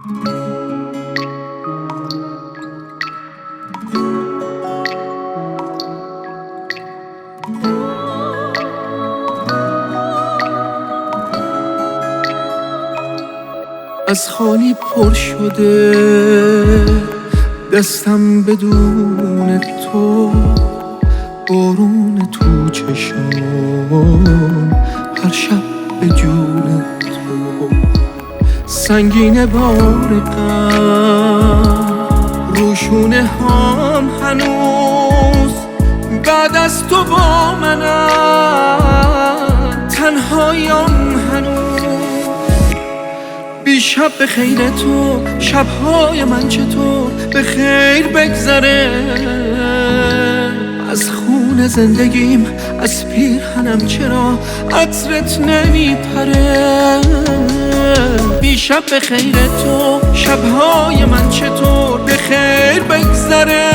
از خالی پر شده دستم بدون تو، بارون تو چشام هر شب به جون تو، سنگین بار غم روشونه هام هنوز بعد از تو با منم، تنهایم هنوز. بیشب به خیر تو، شبهای من چطور به خیر بگذره، از خون زندگیم از پیرهنم چرا عطرت نمیپره. بیشب به خیر تو، شبهای من چطور به خیر بگذره،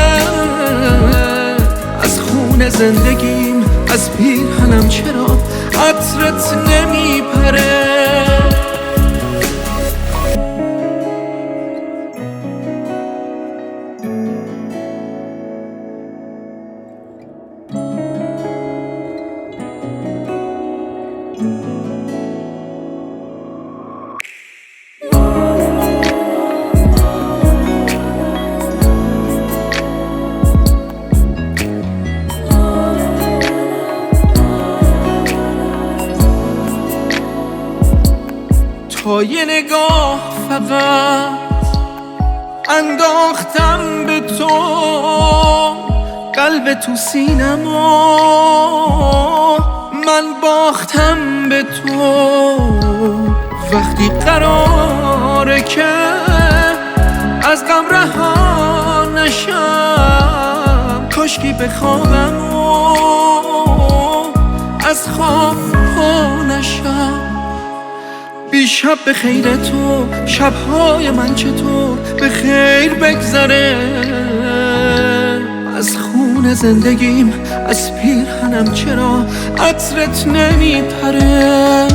از خون زندگیم از پیرهنم چرا عطرت نمیپره. تا یه نگاه فقط انداختم به تو، قلب تو سینما من باختم به تو. وقتی قراره که از غم رها نشم، کاشکی بخوابم و از خواب پا نشم. بیشب به خیر تو، شبهای من چطور به خیر بگذره، از خون زندگیم از پیرهنم چرا عطرت نمیپره.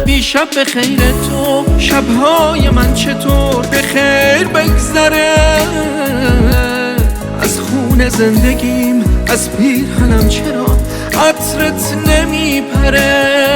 بیشب به خیر تو، شبهای من چطور به خیر بگذره، از خون زندگیم از پیرهنم چرا عطرت نمیپره.